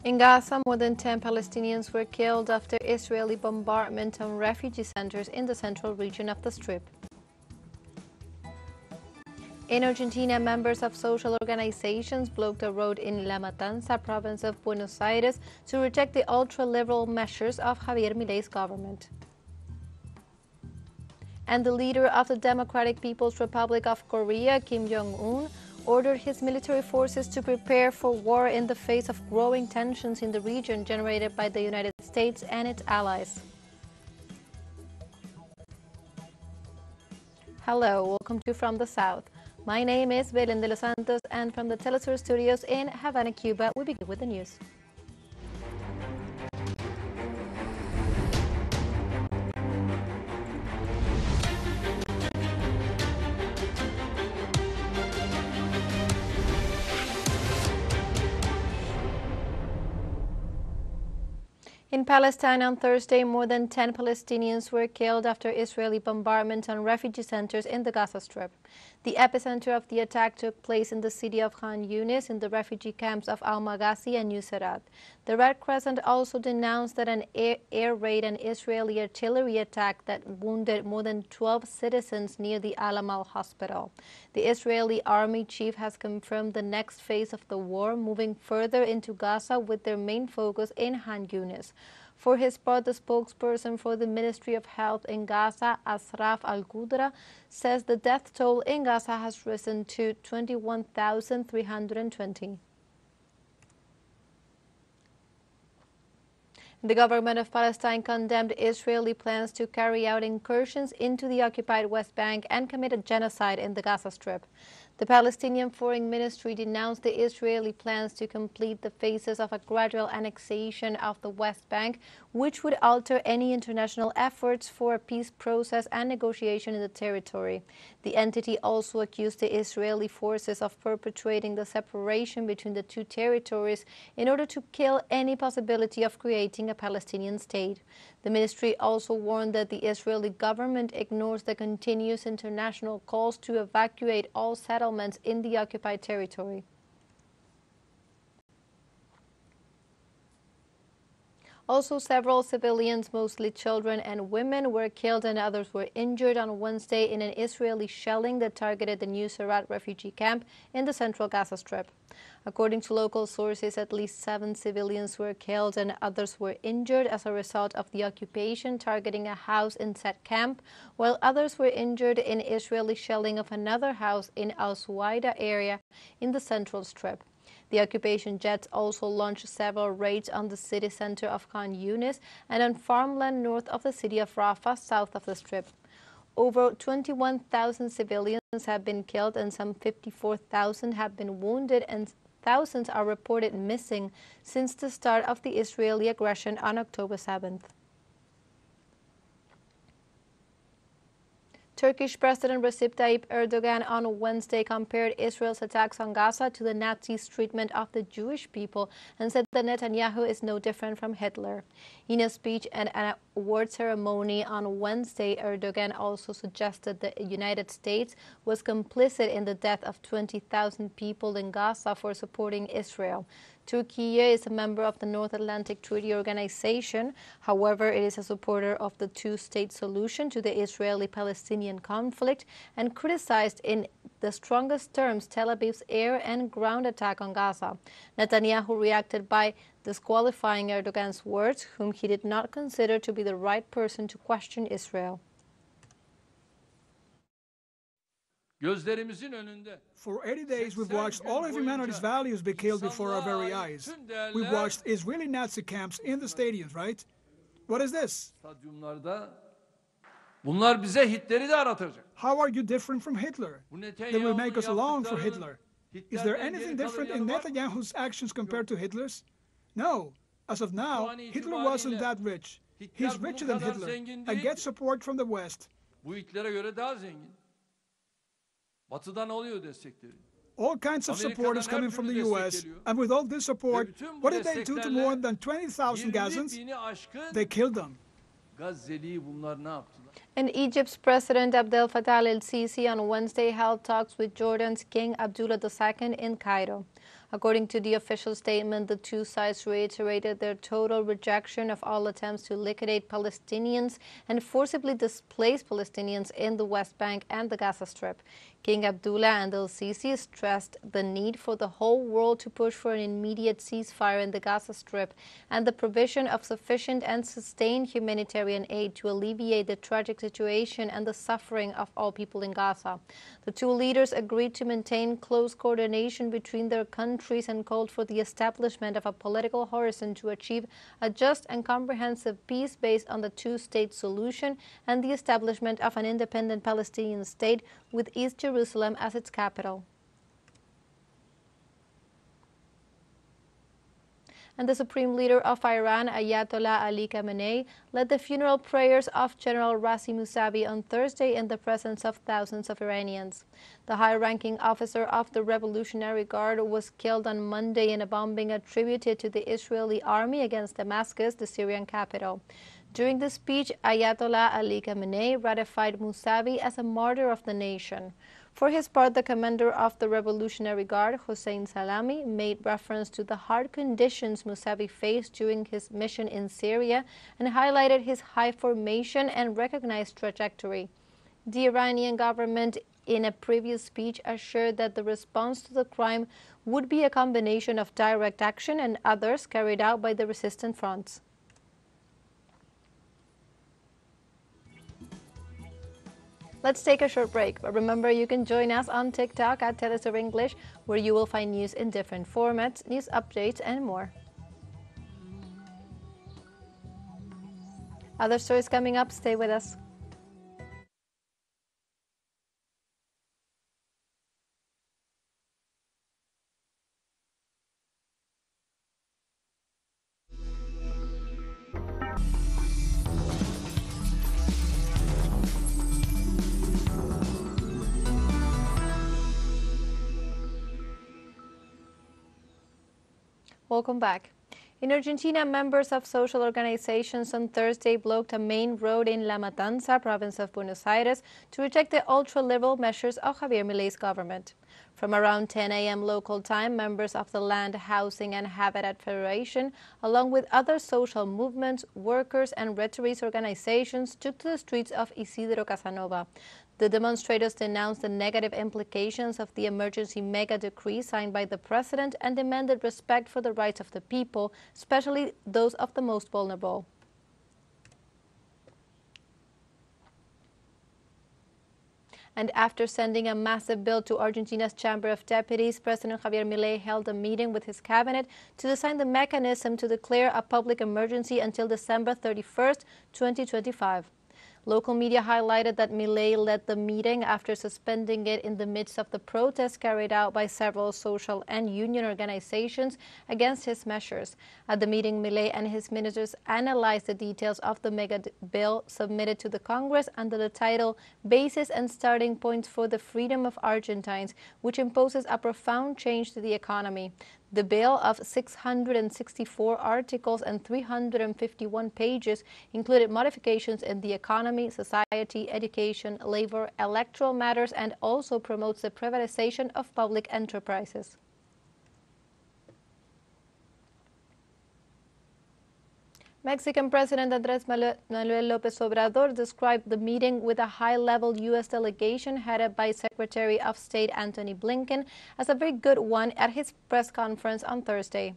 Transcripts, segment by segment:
In Gaza, more than 10 Palestinians were killed after Israeli bombardment on refugee centers in the central region of the Strip. In Argentina, members of social organizations blocked a road in La Matanza, province of Buenos Aires, to reject the ultra-liberal measures of Javier Milei's government. And the leader of the Democratic People's Republic of Korea, Jong Un, ordered his military forces to prepare for war in the face of growing tensions in the region generated by the United States and its allies. Hello, welcome to From the South. My name is Belén de los Santos, and from the TeleSUR studios in Havana, Cuba, we begin with the news. In Palestine on Thursday, more than 10 Palestinians were killed after Israeli bombardment on refugee centers in the Gaza Strip. The epicenter of the attack took place in the city of Khan Yunis in the refugee camps of Al-Maghazi and Nuseirat. The Red Crescent also denounced that an air raid and Israeli artillery attack that wounded more than 12 citizens near the Al-Amal hospital. The Israeli army chief has confirmed the next phase of the war, moving further into Gaza with their main focus in Khan Yunis. For his part, the spokesperson for the Ministry of Health in Gaza, Asraf Al-Qudra, says the death toll in Gaza has risen to 21,320. The government of Palestine condemned Israeli plans to carry out incursions into the occupied West Bank and commit a genocide in the Gaza Strip. The Palestinian Foreign Ministry denounced the Israeli plans to complete the phases of a gradual annexation of the West Bank, which would alter any international efforts for a peace process and negotiation in the territory. The entity also accused the Israeli forces of perpetrating the separation between the two territories in order to kill any possibility of creating a Palestinian state. The ministry also warned that the Israeli government ignores the continuous international calls to evacuate all settlements in the occupied territory. Also, several civilians, mostly children and women, were killed and others were injured on Wednesday in an Israeli shelling that targeted the Nuseirat refugee camp in the Central Gaza Strip. According to local sources, at least 7 civilians were killed and others were injured as a result of the occupation targeting a house in said camp, while others were injured in Israeli shelling of another house in Al-Suwaida area in the Central Strip. The occupation jets also launched several raids on the city center of Khan Yunis and on farmland north of the city of Rafah, south of the Strip. Over 21,000 civilians have been killed and some 54,000 have been wounded, and thousands are reported missing since the start of the Israeli aggression on October 7th. Turkish President Recep Tayyip Erdogan on Wednesday compared Israel's attacks on Gaza to the Nazis' treatment of the Jewish people and said that Netanyahu is no different from Hitler. In a speech at an award ceremony on Wednesday, Erdogan also suggested the United States was complicit in the death of 20,000 people in Gaza for supporting Israel. Turkey is a member of the North Atlantic Treaty Organization. However, it is a supporter of the two-state solution to the Israeli-Palestinian conflict and criticized in the strongest terms Tel Aviv's air and ground attack on Gaza. Netanyahu reacted by disqualifying Erdogan's words, whom he did not consider to be the right person to question Israel. For 80 days, we've watched all of humanity's values be killed before our very eyes. We've watched Israeli Nazi camps in the stadiums, right? What is this? How are you different from Hitler? They will make us along for Hitler. Is there anything different in Netanyahu's actions compared to Hitler's? No. As of now, Hitler wasn't that rich. He's richer than Hitler and gets support from the West. All kinds of support is coming from the U.S., and with all this support, what did they do to more than 20,000 Gazans? They killed them. And Egypt's President Abdel Fattah el-Sisi on Wednesday held talks with Jordan's King Abdullah II in Cairo. According to the official statement, the two sides reiterated their total rejection of all attempts to liquidate Palestinians and forcibly displace Palestinians in the West Bank and the Gaza Strip. King Abdullah and el-Sisi stressed the need for the whole world to push for an immediate ceasefire in the Gaza Strip and the provision of sufficient and sustained humanitarian aid to alleviate the tragic situation and the suffering of all people in Gaza. The two leaders agreed to maintain close coordination between their countries and called for the establishment of a political horizon to achieve a just and comprehensive peace based on the two-state solution and the establishment of an independent Palestinian state with East Jerusalem as its capital. And the supreme leader of Iran, Ayatollah Ali Khamenei, led the funeral prayers of General Razi Mousavi on Thursday in the presence of thousands of Iranians. The high-ranking officer of the Revolutionary Guard was killed on Monday in a bombing attributed to the Israeli army against Damascus, the Syrian capital. During the speech, Ayatollah Ali Khamenei ratified Mousavi as a martyr of the nation. For his part, the commander of the Revolutionary Guard, Hossein Salami, made reference to the hard conditions Mousavi faced during his mission in Syria and highlighted his high formation and recognized trajectory. The Iranian government, in a previous speech, assured that the response to the crime would be a combination of direct action and others carried out by the resistant fronts. Let's take a short break, but remember you can join us on TikTok at TeleSUR English, where you will find news in different formats, news updates, and more. Other stories coming up, stay with us. Welcome back. In Argentina, members of social organizations on Thursday blocked a main road in La Matanza, province of Buenos Aires, to reject the ultra-liberal measures of Javier Milei's government. From around 10 a.m. local time, members of the Land, Housing and Habitat Federation, along with other social movements, workers and retirees organizations, took to the streets of Isidro Casanova. The demonstrators denounced the negative implications of the emergency mega decree signed by the president and demanded respect for the rights of the people, especially those of the most vulnerable. And after sending a massive bill to Argentina's Chamber of Deputies, President Javier Milei held a meeting with his cabinet to design the mechanism to declare a public emergency until December 31st, 2025. Local media highlighted that Milei led the meeting after suspending it in the midst of the protests carried out by several social and union organizations against his measures. At the meeting, Milei and his ministers analyzed the details of the mega bill submitted to the Congress under the title Basis and Starting Points for the Freedom of Argentines, which imposes a profound change to the economy. The bill of 664 articles and 351 pages included modifications in the economy, society, education, labor, electoral matters, and also promotes the privatization of public enterprises. Mexican President Andrés Manuel López Obrador described the meeting with a high-level U.S. delegation headed by Secretary of State Antony Blinken as a very good one at his press conference on Thursday.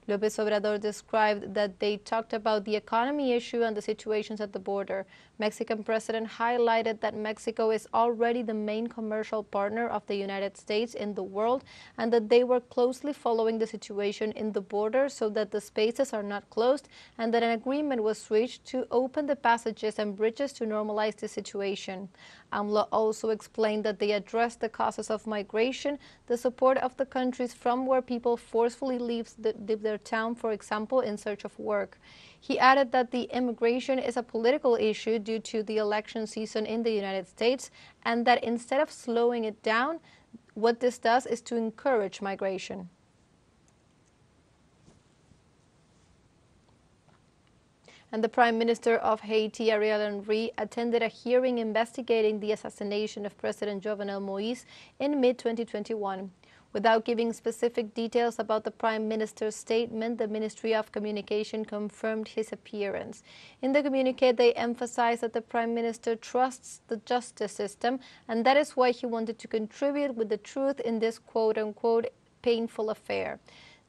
López Obrador described that they talked about the economy issue and the situations at the border. Mexican President highlighted that Mexico is already the main commercial partner of the United States in the world and that they were closely following the situation in the border so that the spaces are not closed and that an agreement was reached to open the passages and bridges to normalize the situation. AMLO also explained that they addressed the causes of migration, the support of the countries from where people forcefully leave their town, for example, in search of work. He added that the immigration is a political issue due to the election season in the United States and that instead of slowing it down, what this does is to encourage migration. And the Prime Minister of Haiti, Ariel Henry, attended a hearing investigating the assassination of President Jovenel Moïse in mid-2021. Without giving specific details about the Prime Minister's statement, the Ministry of Communication confirmed his appearance. In the communiqué, they emphasized that the Prime Minister trusts the justice system, and that is why he wanted to contribute with the truth in this quote-unquote painful affair.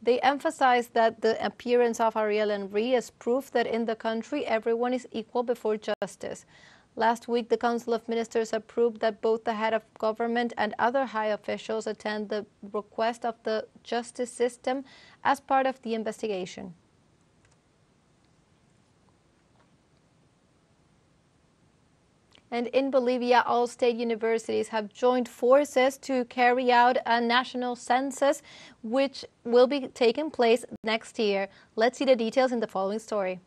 They emphasized that the appearance of Ariel Henry is proof that in the country everyone is equal before justice. Last week, the Council of Ministers approved that both the head of government and other high officials attend the request of the justice system as part of the investigation. And in Bolivia, all state universities have joined forces to carry out a national census, which will be taking place next year. Let's see the details in the following story.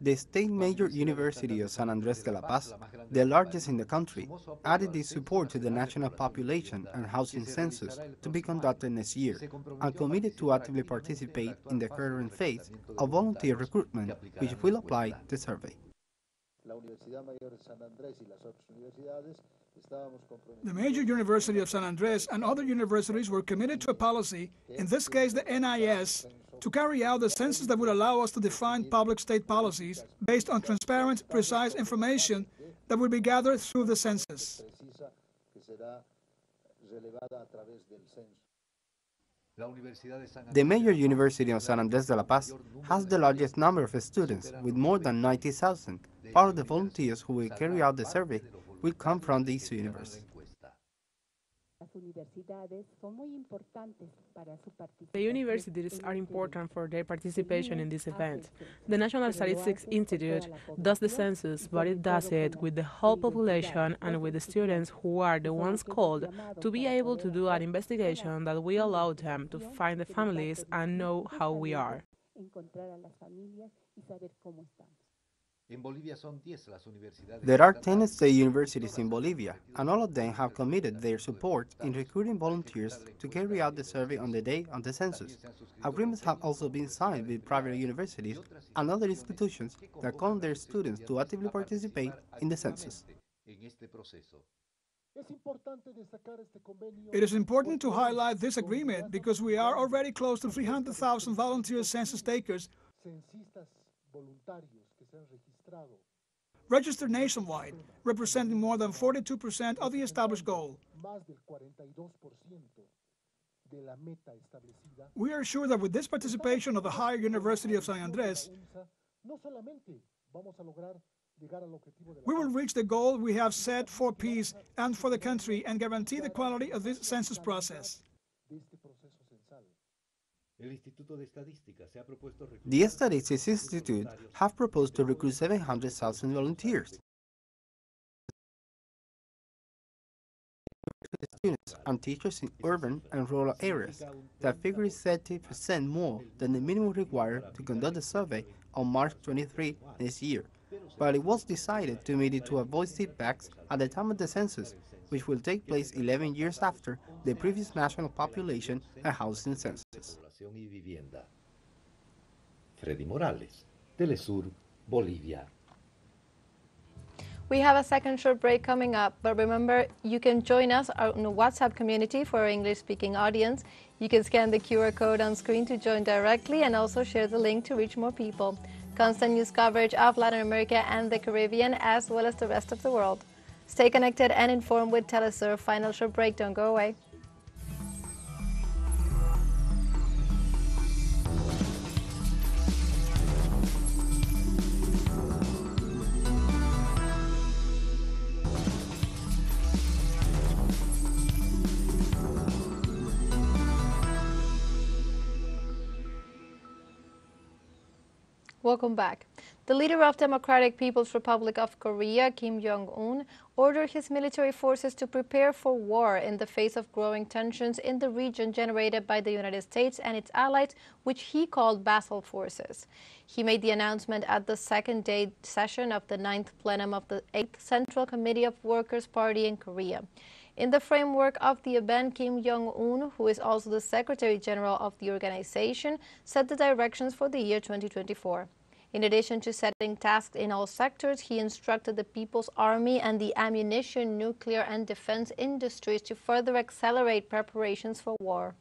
The state major University of San Andrés de la Paz, the largest in the country, added its support to the national population and housing census to be conducted next year and committed to actively participate in the current phase of volunteer recruitment, which will apply the survey. The major University of San Andrés and other universities were committed to a policy, in this case the NIS, to carry out the census that would allow us to define public state policies based on transparent, precise information that would be gathered through the census. The major University of San Andrés de la Paz has the largest number of students, with more than 90,000. Part of the volunteers who will carry out the survey will come from this university. The universities are important for their participation in this event. The National Statistics Institute does the census, but it does it with the whole population and with the students who are the ones called to be able to do an investigation that will allow them to find the families and know how we are. There are 10 state universities in Bolivia, and all of them have committed their support in recruiting volunteers to carry out the survey on the day of the census. Agreements have also been signed with private universities and other institutions that call on their students to actively participate in the census. It is important to highlight this agreement because we are already close to 300,000 volunteer census takers registered nationwide, representing more than 42% of the established goal. We are sure that with this participation of the Higher University of San Andrés, we will reach the goal we have set for peace and for the country and guarantee the quality of this census process. The Statistics Institute have proposed to recruit 700,000 volunteers. Students and teachers in urban and rural areas. That figure is 30% more than the minimum required to conduct the survey on March 23 this year. But it was decided to meet it to avoid setbacks at the time of the census, which will take place 11 years after the previous national population and housing census. Freddy Morales, TeleSUR, Bolivia. We have a second short break coming up, but remember, you can join us on the WhatsApp community for our English-speaking audience. You can scan the QR code on screen to join directly and also share the link to reach more people. Constant news coverage of Latin America and the Caribbean, as well as the rest of the world. Stay connected and informed with TeleSUR. Final short break, don't go away. Welcome back. The leader of Democratic People's Republic of Korea, Jong Un, ordered his military forces to prepare for war in the face of growing tensions in the region generated by the United States and its allies, which he called vassal forces. He made the announcement at the second-day session of the 9th plenum of the 8th Central Committee of Workers' Party in Korea. In the framework of the event, Jong Un, who is also the Secretary General of the organization, set the directions for the year 2024. In addition to setting tasks in all sectors, he instructed the People's Army and the ammunition, nuclear, and defense industries to further accelerate preparations for war.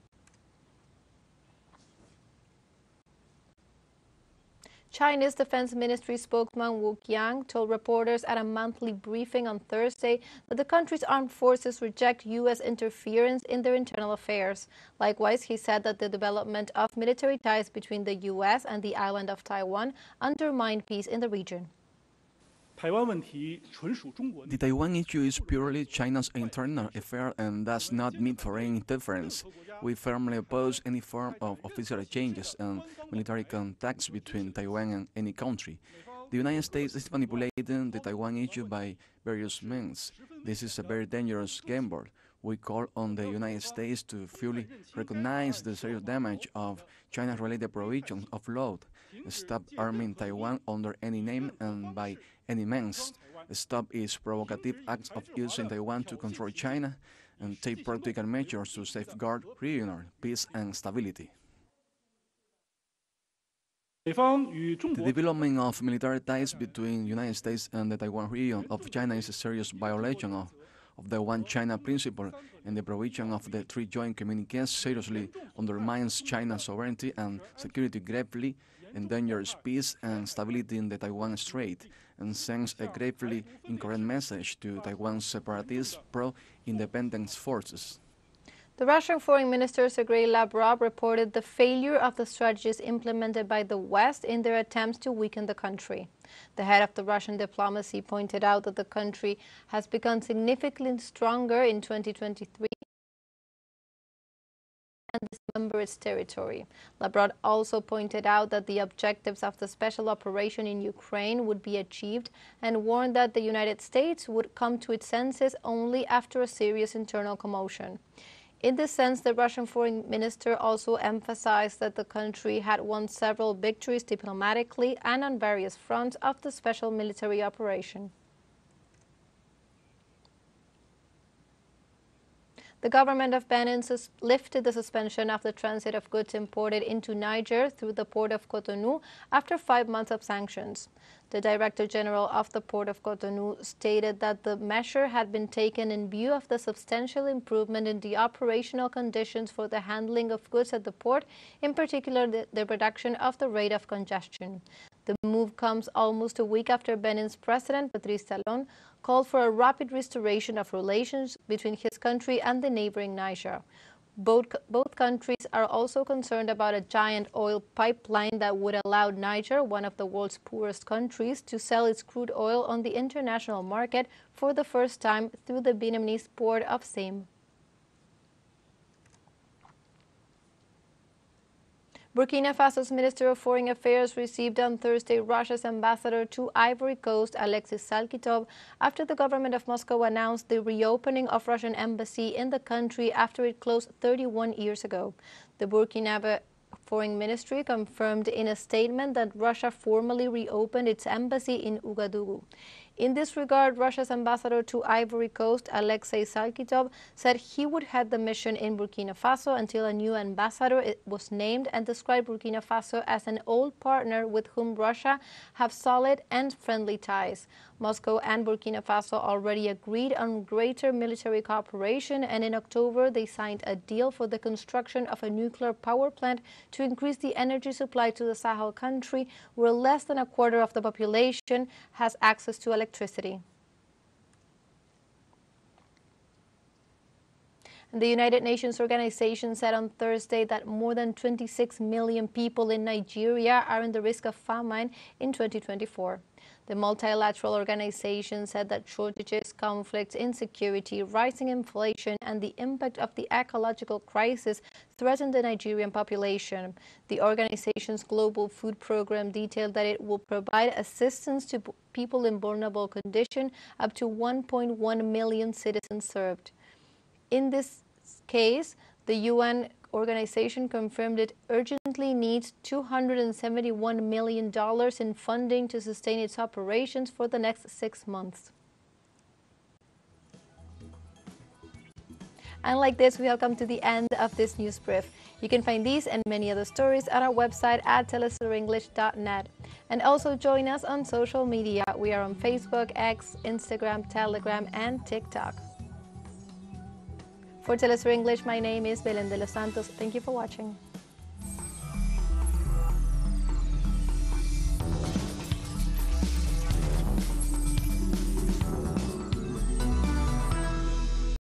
China's Defense Ministry spokesman Wu Qiang told reporters at a monthly briefing on Thursday that the country's armed forces reject U.S. interference in their internal affairs. Likewise, he said that the development of military ties between the U.S. and the island of Taiwan undermine peace in the region. The Taiwan issue is purely China's internal affair and does not meet foreign interference. We firmly oppose any form of official exchanges and military contacts between Taiwan and any country. The United States is manipulating the Taiwan issue by various means. This is a very dangerous gamble. We call on the United States to fully recognize the serious damage of China-related provisions of law, stop arming Taiwan under any name and by any means, stop its provocative acts of using Taiwan to control China, and take practical measures to safeguard regional peace and stability. The development of military ties between the United States and the Taiwan region of China is a serious violation of the One China principle, and the provision of the three joint communiques seriously undermines China's sovereignty and security, gravely endangers peace and stability in the Taiwan Strait, and sends a gravely incorrect message to Taiwan's separatist pro-independence forces. The Russian Foreign Minister Sergei Lavrov reported the failure of the strategies implemented by the West in their attempts to weaken the country. The head of the Russian diplomacy pointed out that the country has become significantly stronger in 2023 and dismember its territory. Lavrov also pointed out that the objectives of the special operation in Ukraine would be achieved and warned that the United States would come to its senses only after a serious internal commotion. In this sense, the Russian foreign minister also emphasized that the country had won several victories diplomatically and on various fronts of the special military operation. The government of Benin lifted the suspension of the transit of goods imported into Niger through the port of Cotonou after 5 months of sanctions. The Director General of the Port of Cotonou stated that the measure had been taken in view of the substantial improvement in the operational conditions for the handling of goods at the port, in particular the reduction of the rate of congestion. The move comes almost a week after Benin's President, Patrice Talon, called for a rapid restoration of relations between his country and the neighboring Niger. Both countries are also concerned about a giant oil pipeline that would allow Niger, one of the world's poorest countries, to sell its crude oil on the international market for the first time through the Beninese port of Same. Burkina Faso's Minister of Foreign Affairs received on Thursday Russia's ambassador to Ivory Coast, Alexis Salkitov, after the government of Moscow announced the reopening of Russian embassy in the country after it closed 31 years ago. The Burkina Foreign Ministry confirmed in a statement that Russia formally reopened its embassy in Ouagadougou. In this regard, Russia's ambassador to Ivory Coast, Alexei Salkitov, said he would head the mission in Burkina Faso until a new ambassador was named, and described Burkina Faso as an old partner with whom Russia have solid and friendly ties. Moscow and Burkina Faso already agreed on greater military cooperation, and in October they signed a deal for the construction of a nuclear power plant to increase the energy supply to the Sahel country, where less than a quarter of the population has access to electricity. The United Nations organization said on Thursday that more than 26 million people in Nigeria are in the risk of famine in 2024. The multilateral organization said that shortages, conflicts, insecurity, rising inflation, and the impact of the ecological crisis threaten the Nigerian population. The organization's global food program detailed that it will provide assistance to people in vulnerable condition, up to 1.1 million citizens served. In this case, the UN organization confirmed it urgently needs $271 million in funding to sustain its operations for the next 6 months. And like this, we have come to the end of this news brief. You can find these and many other stories at our website at telesurenglish.net. And also join us on social media. We are on Facebook, X, Instagram, Telegram, and TikTok. For TeleSUR English, my name is Belén de los Santos. Thank you for watching.